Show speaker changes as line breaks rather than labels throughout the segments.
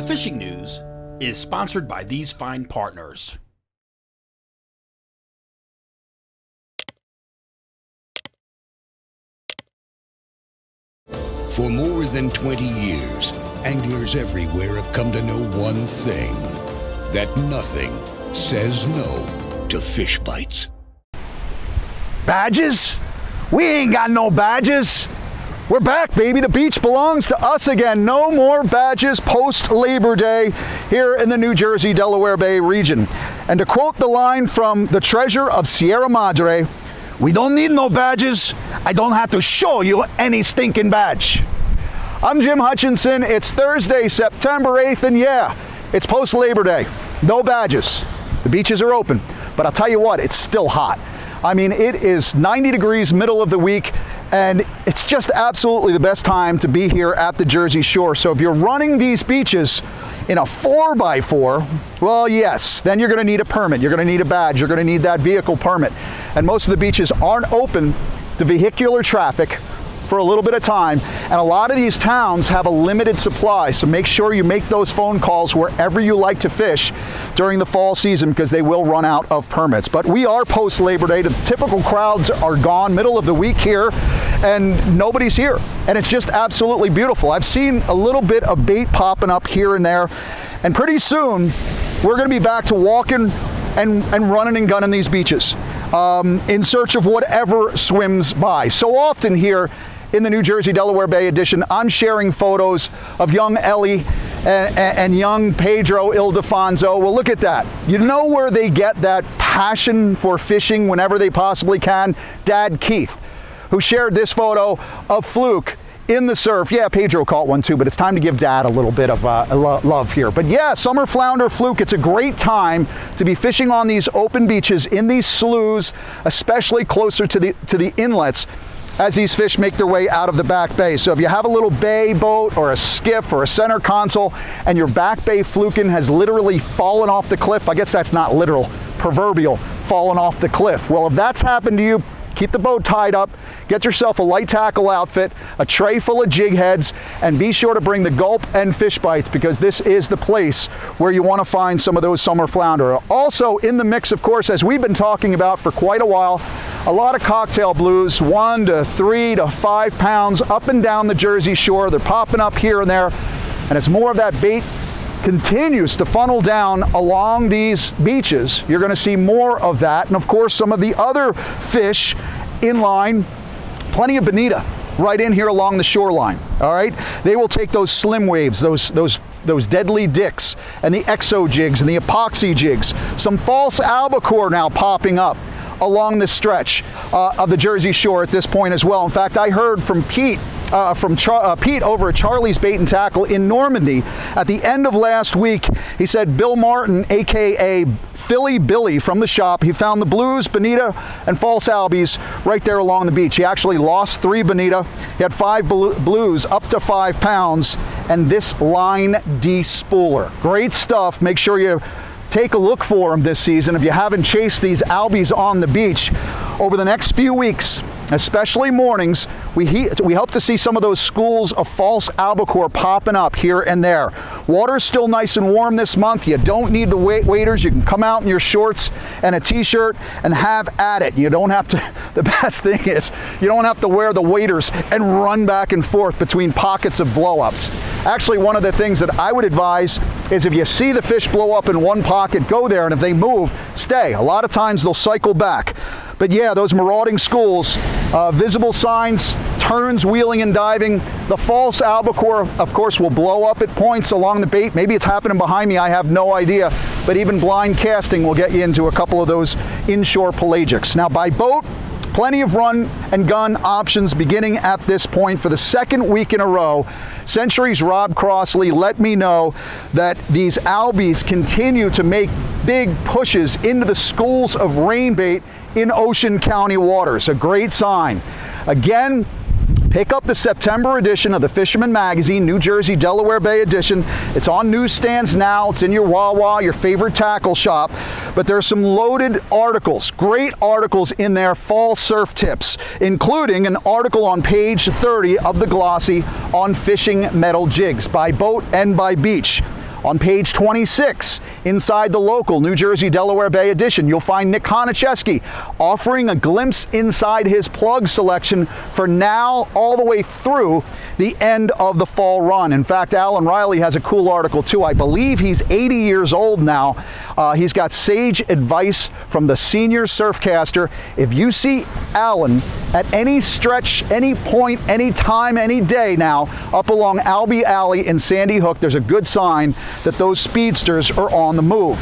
The fishing news is sponsored by these fine partners.
For more than 20 years, anglers everywhere have come to know one thing, that nothing says no to fish bites.
Badges? We ain't got no badges. We're back, baby. The beach belongs to us again. No more badges post-Labor Day here in the New Jersey, Delaware Bay region. And to quote the line from the treasure of Sierra Madre, "We don't need no badges. I don't have to show you any stinking badge." I'm Jim Hutchinson. It's Thursday, September 8th, and yeah, it's post-Labor Day. No badges. The beaches are open, but I'll tell you what, it's still hot. I mean, it is 90 degrees middle of the week, and it's just absolutely the best time to be here at the Jersey Shore. So if you're running these beaches in a 4x4, well, yes, then you're going to need a permit. You're going to need a badge. You're going to need that vehicle permit. And most of the beaches aren't open to vehicular traffic for a little bit of time, and a lot of these towns have a limited supply, so make sure you make those phone calls wherever you like to fish during the fall season, because they will run out of permits. But we are post Labor Day. The typical crowds are gone, middle of the week here, and nobody's here, and it's just absolutely beautiful. I've seen a little bit of bait popping up here and there, and pretty soon we're going to be back to walking and running and gunning these beaches in search of whatever swims by. So often here in the New Jersey Delaware Bay edition, I'm sharing photos of young Ellie and young Pedro Ildefonso. Well, look at that. You know where they get that passion for fishing whenever they possibly can? Dad Keith, who shared this photo of Fluke in the surf. Yeah, Pedro caught one too, but it's time to give Dad a little bit of love here. But yeah, summer flounder, fluke, it's a great time to be fishing on these open beaches in these sloughs, especially closer to the inlets, as these fish make their way out of the back bay. So if you have a little bay boat or a skiff or a center console and your back bay flukin has literally fallen off the cliff, I guess that's not literal, proverbial, fallen off the cliff. Well, if that's happened to you, keep the boat tied up, get yourself a light tackle outfit, a tray full of jig heads, and be sure to bring the gulp and fish bites, because this is the place where you want to find some of those summer flounder. Also in the mix, of course, as we've been talking about for quite a while, a lot of cocktail blues, 1 to 3 to 5 pounds up and down the Jersey Shore. They're popping up here and there, and as more of that bait continues to funnel down along these beaches, you're going to see more of that. And of course, some of the other fish in line, plenty of bonita right in here along the shoreline. All right, they will take those slim waves, those deadly dicks, and the exo jigs and the epoxy jigs. Some false albacore now popping up along the stretch of the Jersey Shore at this point as well. In fact, I heard from Pete over at Charlie's Bait and Tackle in Normandy at the end of last week. He said Bill Martin, aka Philly Billy from the shop, he found the blues, bonita, and false albies right there along the beach. He actually lost 3 bonita. He had 5 blues up to 5 pounds, and this line de-spooler. Great stuff. Make sure you take a look for them this season if you haven't chased these albies on the beach. Over the next few weeks, especially mornings, we hope to see some of those schools of false albacore popping up here and there. Water's still nice and warm this month. You don't need the waders. You can come out in your shorts and a t-shirt and have at it. You don't have to, the best thing is, you don't have to wear the waders and run back and forth between pockets of blow-ups. Actually, one of the things that I would advise is if you see the fish blow up in one pocket, go there, and if they move, stay. A lot of times they'll cycle back. But yeah, those marauding schools, visible signs, turns, wheeling and diving. The false albacore, of course, will blow up at points along the bait. Maybe it's happening behind me, I have no idea. But even blind casting will get you into a couple of those inshore pelagics. Now by boat, plenty of run and gun options beginning at this point. For the second week in a row, Century's Rob Crossley let me know that these albies continue to make big pushes into the schools of rain bait in Ocean County waters. A great sign. Again, pick up the September edition of the Fisherman magazine, New Jersey Delaware Bay edition. It's on newsstands now. It's in your Wawa, your favorite tackle shop. But there's some loaded articles, great articles in there, fall surf tips, including an article on page 30 of the glossy on fishing metal jigs by boat and by beach. On page 26, inside the local New Jersey Delaware Bay edition, you'll find Nick Konicheski offering a glimpse inside his plug selection for now all the way through the end of the fall run. In fact, Alan Riley has a cool article too. I believe he's 80 years old now. He's got sage advice from the senior surfcaster. If you see Alan at any stretch, any point, any time, any day now, up along Albee Alley in Sandy Hook, there's a good sign that those speedsters are on the move.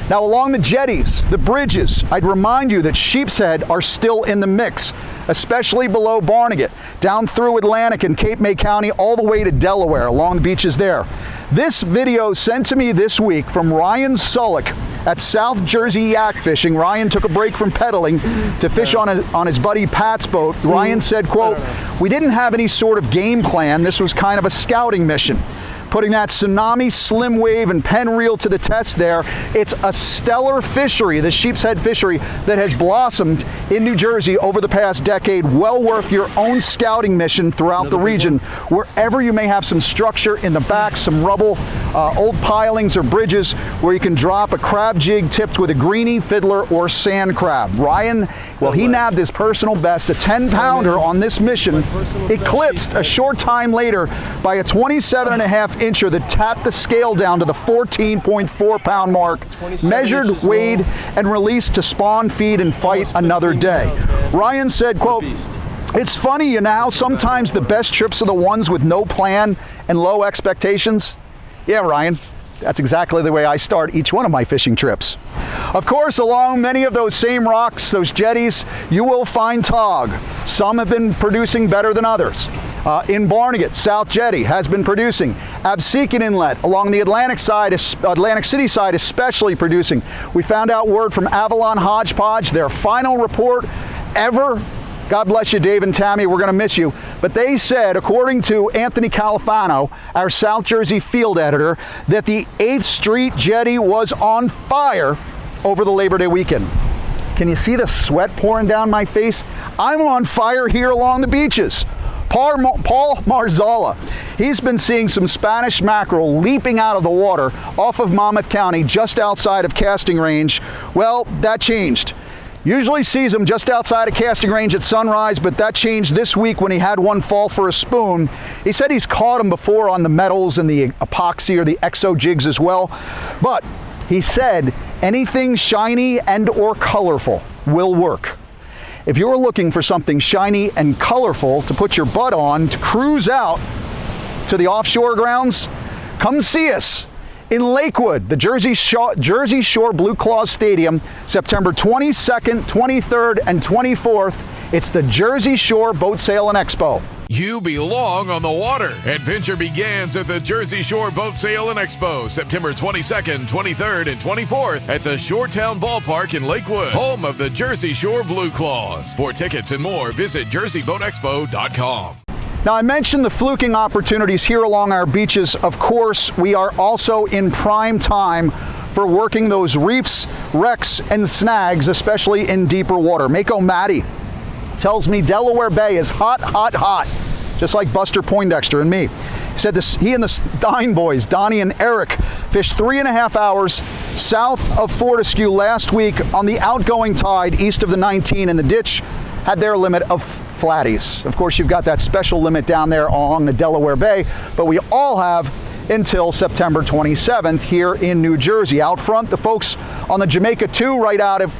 Now, along the jetties, the bridges, I'd remind you that Sheepshead are still in the mix, especially below Barnegat, down through Atlantic and Cape May County, all the way to Delaware, along the beaches there. This video sent to me this week from Ryan Sullick at South Jersey Yak Fishing. Ryan took a break from pedaling to fish on his buddy Pat's boat. Ryan said, quote, "We didn't have any sort of game plan. This was kind of a scouting mission." Putting that Tsunami, Slim Wave, and Pen Reel to the test there. It's a stellar fishery, the Sheepshead fishery, that has blossomed in New Jersey over the past decade. Well worth your own scouting mission throughout the region. Wherever you may have some structure in the back, some rubble, old pilings or bridges where you can drop a crab jig tipped with a greenie, fiddler, or sand crab. Ryan, well, he nabbed his personal best, a 10-pounder on this mission, eclipsed a short time later by a 27.5-incher that tapped the scale down to the 14.4-pound mark, measured, weighed, and released to spawn, feed, and fight another day. Ryan said, quote, "It's funny, you know, sometimes the best trips are the ones with no plan and low expectations." Yeah, Ryan, that's exactly the way I start each one of my fishing trips. Of course, along many of those same rocks, those jetties, you will find tog. Some have been producing better than others. In Barnegat, South Jetty has been producing. Absecon Inlet along the Atlantic City side especially producing. We found out word from Avalon Hodgepodge, their final report ever. God bless you, Dave and Tammy, we're going to miss you. But they said, according to Anthony Califano, our South Jersey field editor, that the 8th Street Jetty was on fire over the Labor Day weekend. Can you see the sweat pouring down my face? I'm on fire here along the beaches. Paul Marzala, he's been seeing some Spanish mackerel leaping out of the water off of Monmouth County just outside of casting range. Well, that changed. Usually sees them just outside of casting range at sunrise, but that changed this week when he had one fall for a spoon. He said he's caught them before on the metals and the epoxy or the exo jigs as well, but he said anything shiny and or colorful will work. If you're looking for something shiny and colorful to put your butt on to cruise out to the offshore grounds, come see us in Lakewood, the Jersey Shore Blue Claws Stadium, September 22nd, 23rd, and 24th. It's the Jersey Shore Boat Sale and Expo.
You belong on the water. Adventure begins at the Jersey Shore Boat Sale and Expo, September 22nd, 23rd, and 24th at the Shoretown Ballpark in Lakewood, home of the Jersey Shore Blue Claws. For tickets and more, visit jerseyboatexpo.com.
Now, I mentioned the fluking opportunities here along our beaches. Of course, we are also in prime time for working those reefs, wrecks, and snags, especially in deeper water. Mako Matty tells me Delaware Bay is hot, hot, hot, just like Buster Poindexter and me. He said this, he and the Stein boys, Donnie and Eric, fished 3.5 hours south of Fortescue last week on the outgoing tide east of the 19 in the ditch, had their limit of flatties. Of course, you've got that special limit down there along the Delaware Bay, but we all have until September 27th here in New Jersey. Out front, the folks on the Jamaica 2 right out of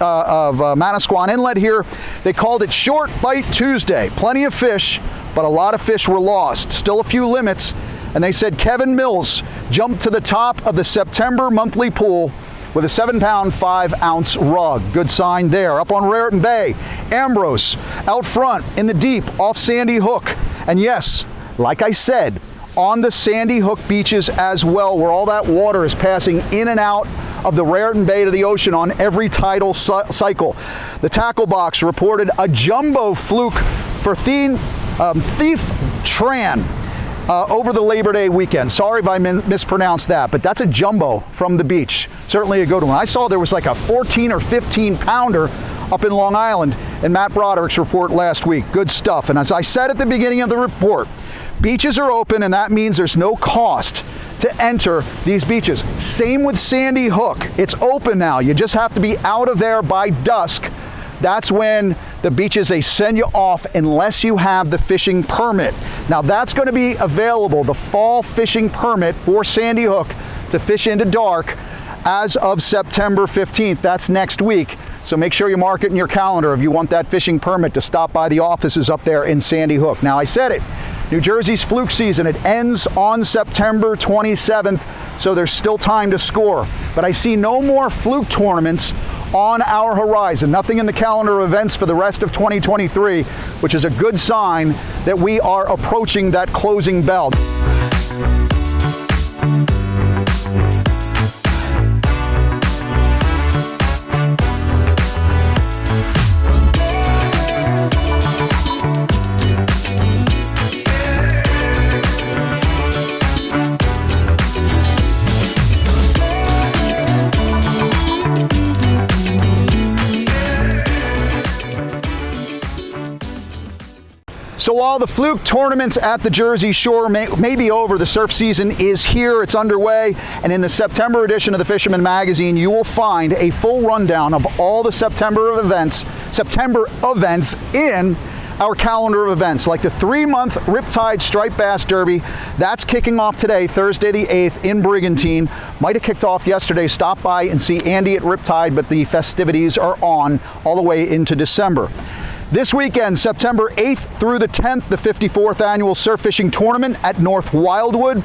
Manasquan Inlet here, they called it Short Bite Tuesday. Plenty of fish, but a lot of fish were lost. Still a few limits, and they said Kevin Mills jumped to the top of the September monthly pool with a 7-pound, 5-ounce rug. Good sign there. Up on Raritan Bay, Ambrose out front in the deep off Sandy Hook. And yes, like I said, on the Sandy Hook beaches as well, where all that water is passing in and out of the Raritan Bay to the ocean on every tidal cycle. The tackle box reported a jumbo fluke for Thief Tran over the Labor Day weekend. Sorry if I mispronounced that, but that's a jumbo from the beach. Certainly a good one. I saw there was like a 14 or 15 pounder up in Long Island in Matt Broderick's report last week. Good stuff. And as I said at the beginning of the report, beaches are open, and that means there's no cost to enter these beaches. Same with Sandy Hook. It's open now. You just have to be out of there by dusk. That's when the beaches, they send you off unless you have the fishing permit. Now that's going to be available, the fall fishing permit for Sandy Hook to fish into dark as of September 15th. That's next week. So make sure you mark it in your calendar if you want that fishing permit to stop by the offices up there in Sandy Hook. Now I said it, New Jersey's fluke season, it ends on September 27th, so there's still time to score. But I see no more fluke tournaments on our horizon. Nothing in the calendar of events for the rest of 2023, which is a good sign that we are approaching that closing bell. So while the fluke tournaments at the Jersey Shore may be over, the surf season is here, it's underway, and in the September edition of the Fisherman magazine, you will find a full rundown of all the September events in our calendar of events, like the 3-month Riptide Striped Bass Derby. That's kicking off today, Thursday the 8th in Brigantine. Might have kicked off yesterday. Stop by and see Andy at Riptide, but the festivities are on all the way into December. This weekend, September 8th through the 10th, the 54th annual surf fishing tournament at North Wildwood.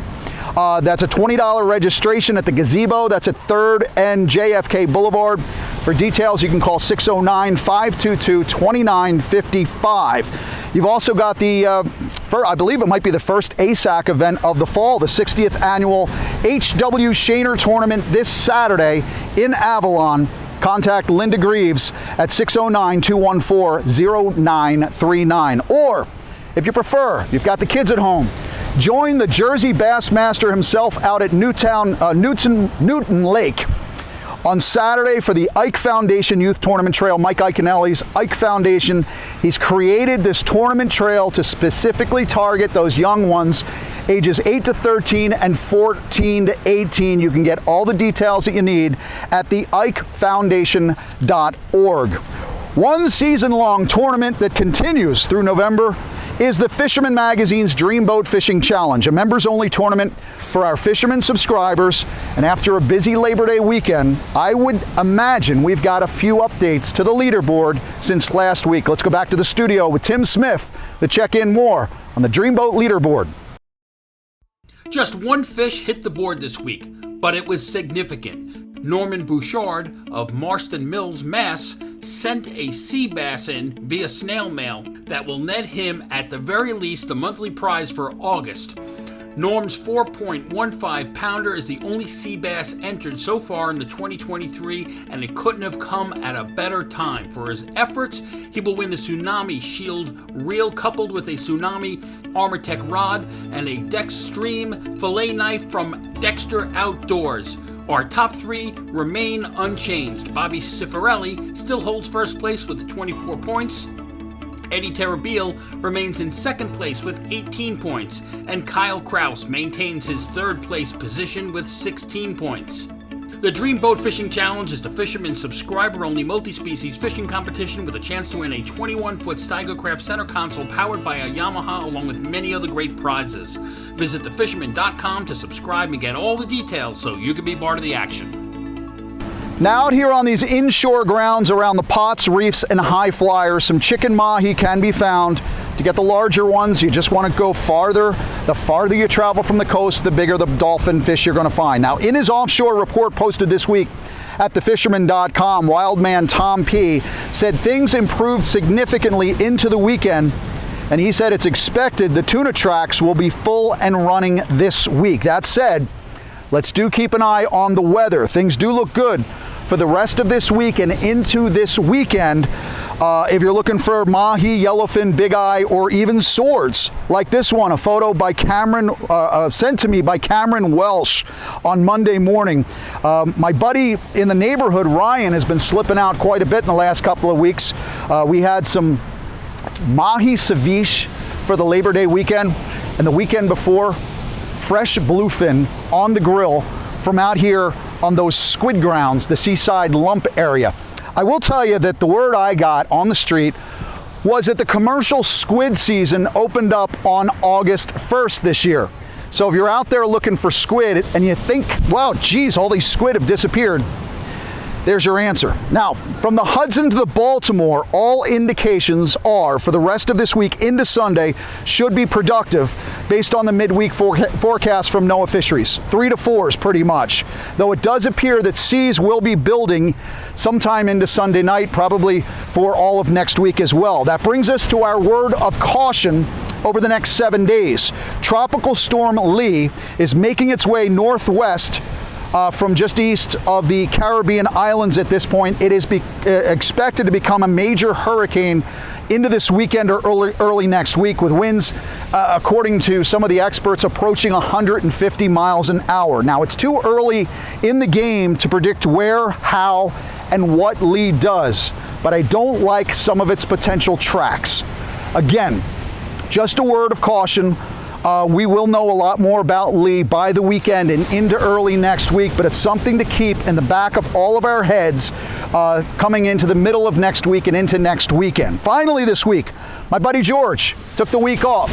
That's a $20 registration at the Gazebo. That's at 3rd and JFK Boulevard. For details, you can call 609-522-2955. You've also got the, I believe it might be the first ASAC event of the fall, the 60th annual H.W. Shaner tournament this Saturday in Avalon. Contact Linda Greaves at 609-214-0939. Or, if you prefer, you've got the kids at home, join the Jersey Bassmaster himself out at Newton Lake on Saturday for the Ike Foundation Youth Tournament Trail. Mike Iconelli's Ike Foundation. He's created this tournament trail to specifically target those young ones, ages 8 to 13 and 14 to 18. You can get all the details that you need at the IkeFoundation.org. One season-long tournament that continues through November is the Fisherman Magazine's Dream Boat Fishing Challenge, a members-only tournament for our Fisherman subscribers. And after a busy Labor Day weekend, I would imagine we've got a few updates to the leaderboard since last week. Let's go back to the studio with Tim Smith to check in more on the Dream Boat leaderboard.
Just one fish hit the board this week, but it was significant. Norman Bouchard of Marston Mills, Mass. sent a sea bass in via snail mail that will net him at the very least the monthly prize for August. Norm's 4.15 pounder is the only sea bass entered so far in the 2023, and it couldn't have come at a better time. For his efforts, he will win the Tsunami Shield reel coupled with a Tsunami Armortech rod and a Dextreme fillet knife from Dexter Outdoors. Our top three remain unchanged. Bobby Cifarelli still holds first place with 24 points. Eddie Terabile remains in second place with 18 points, and Kyle Kraus maintains his third place position with 16 points. The Dream Boat Fishing Challenge is the Fisherman subscriber-only multi-species fishing competition with a chance to win a 21-foot Steigercraft center console powered by a Yamaha, along with many other great prizes. Visit thefisherman.com to subscribe and get all the details so you can be part of the action.
Now out here on these inshore grounds around the pots, reefs, and high flyers, some chicken mahi can be found. To get the larger ones, you just want to go farther. The farther you travel from the coast, the bigger the dolphin fish you're going to find. Now, in his offshore report posted this week at thefisherman.com, Wildman Tom P. said things improved significantly into the weekend, and he said it's expected the tuna tracks will be full and running this week. That said, let's keep an eye on the weather. Things do look good for the rest of this week and into this weekend. If you're looking for mahi, yellowfin, big eye, or even swords, like this one, a photo by Cameron, sent to me by Cameron Welsh on Monday morning. My buddy in the neighborhood, Ryan, has been slipping out quite a bit in the last couple of weeks. We had some mahi ceviche for the Labor Day weekend, and the weekend before, fresh bluefin on the grill from out here on those squid grounds, the seaside lump area. I will tell you that the word I got on the street was that the commercial squid season opened up on August 1st this year. So if you're out there looking for squid and you think, wow, geez, all these squid have disappeared, there's your answer. Now, from the Hudson to the Baltimore, all indications are for the rest of this week into Sunday should be productive based on the midweek forecast from NOAA Fisheries. 3 to 4s pretty much. Though it does appear that seas will be building sometime into Sunday night, probably for all of next week as well. That brings us to our word of caution over the next 7 days. Tropical Storm Lee is making its way northwest from just east of the Caribbean islands at this point. It is expected to become a major hurricane into this weekend or early next week, with winds, according to some of the experts, approaching 150 miles an hour. Now, it's too early in the game to predict where, how, and what Lee does, but I don't like some of its potential tracks. Again, just a word of caution. We will know a lot more about Lee by the weekend and into early next week, but it's something to keep in the back of all of our heads coming into the middle of next week and into next weekend. Finally this week, my buddy George took the week off.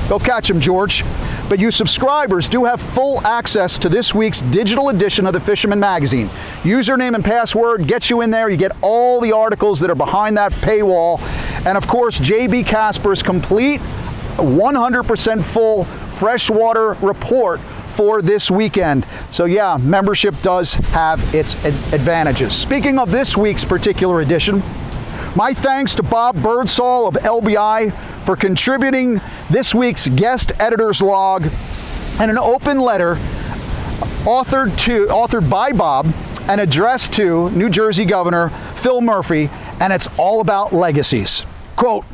Go catch him, George. But you subscribers do have full access to this week's digital edition of the Fisherman magazine. Username and password gets you in there. You get all the articles that are behind that paywall. And of course, JB Casper's complete 100% full freshwater report for this weekend. So yeah, membership does have its advantages. Speaking of this week's particular edition, my thanks to Bob Birdsall of LBI for contributing this week's guest editor's log and an open letter authored by Bob and addressed to New Jersey Governor Phil Murphy, and it's all about legacies. Quote,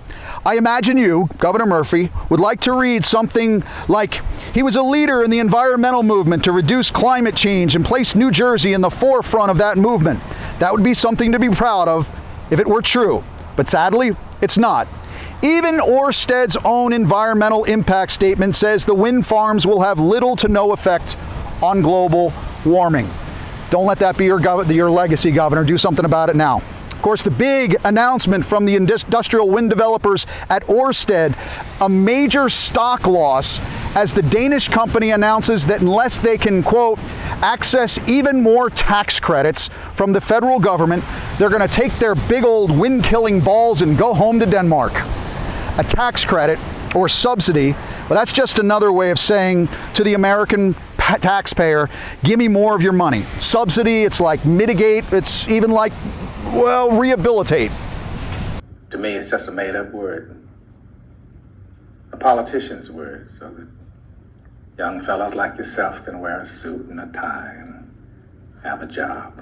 I imagine you, Governor Murphy, would like to read something like, he was a leader in the environmental movement to reduce climate change and place New Jersey in the forefront of that movement. That would be something to be proud of if it were true. But sadly, it's not. Even Ørsted's own environmental impact statement says the wind farms will have little to no effect on global warming. Don't let that be your legacy, Governor. Do something about it now. Of course, the big announcement from the industrial wind developers at Ørsted, a major stock loss as the Danish company announces that unless they can, quote, access even more tax credits from the federal government, they're going to take their big old wind-killing balls and go home to Denmark. A tax credit or subsidy, but that's just another way of saying to the American taxpayer, give me more of your money. Subsidy, it's like mitigate, it's even like, well, rehabilitate.
To me, it's just a made-up word, a politician's word, so that young fellas like yourself can wear a suit and a tie and have a job.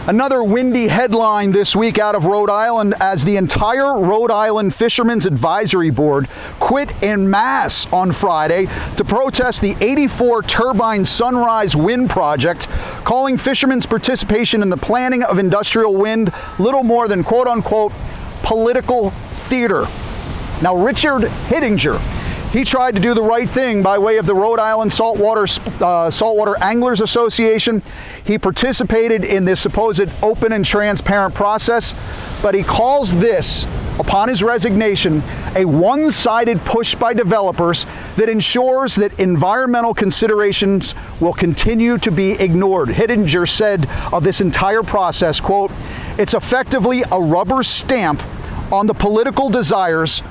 Another windy headline this week out of Rhode Island as the entire Rhode Island Fishermen's Advisory Board quit en masse on Friday to protest the 84 turbine Sunrise Wind project, calling fishermen's participation in the planning of industrial wind little more than quote-unquote political theater. Now, Richard Hittinger, he tried to do the right thing by way of the Rhode Island Saltwater Anglers Association. He participated in this supposed open and transparent process, but he calls this, upon his resignation, a one-sided push by developers that ensures that environmental considerations will continue to be ignored. Hittinger said of this entire process, quote, it's effectively a rubber stamp on the political desires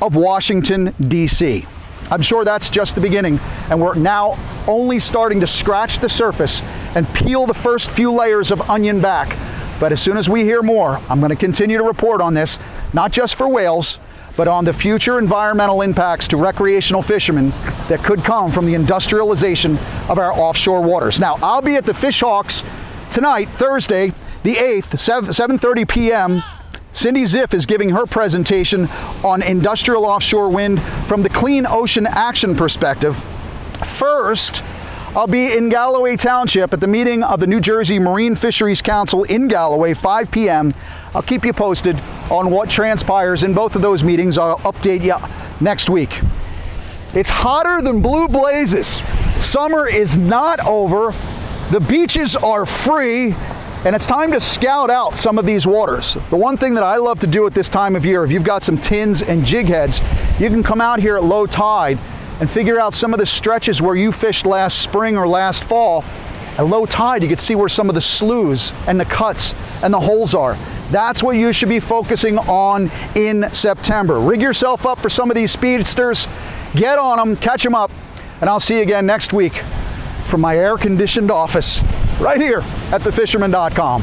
of Washington, D.C. I'm sure that's just the beginning, and we're now only starting to scratch the surface and peel the first few layers of onion back. But as soon as we hear more, I'm going to continue to report on this, not just for whales, but on the future environmental impacts to recreational fishermen that could come from the industrialization of our offshore waters. Now, I'll be at the Fish Hawks tonight, Thursday, the 8th, 7:30 p.m., Cindy Ziff is giving her presentation on industrial offshore wind from the Clean Ocean Action perspective. First, I'll be in Galloway Township at the meeting of the New Jersey Marine Fisheries Council in Galloway, 5 p.m. I'll keep you posted on what transpires in both of those meetings. I'll update you next week. It's hotter than blue blazes. Summer is not over. The beaches are free, and it's time to scout out some of these waters. The one thing that I love to do at this time of year, if you've got some tins and jig heads, you can come out here at low tide and figure out some of the stretches where you fished last spring or last fall. At low tide, you can see where some of the sloughs and the cuts and the holes are. That's what you should be focusing on in September. Rig yourself up for some of these speedsters, get on them, catch them up, and I'll see you again next week from my air-conditioned office right here at thefisherman.com.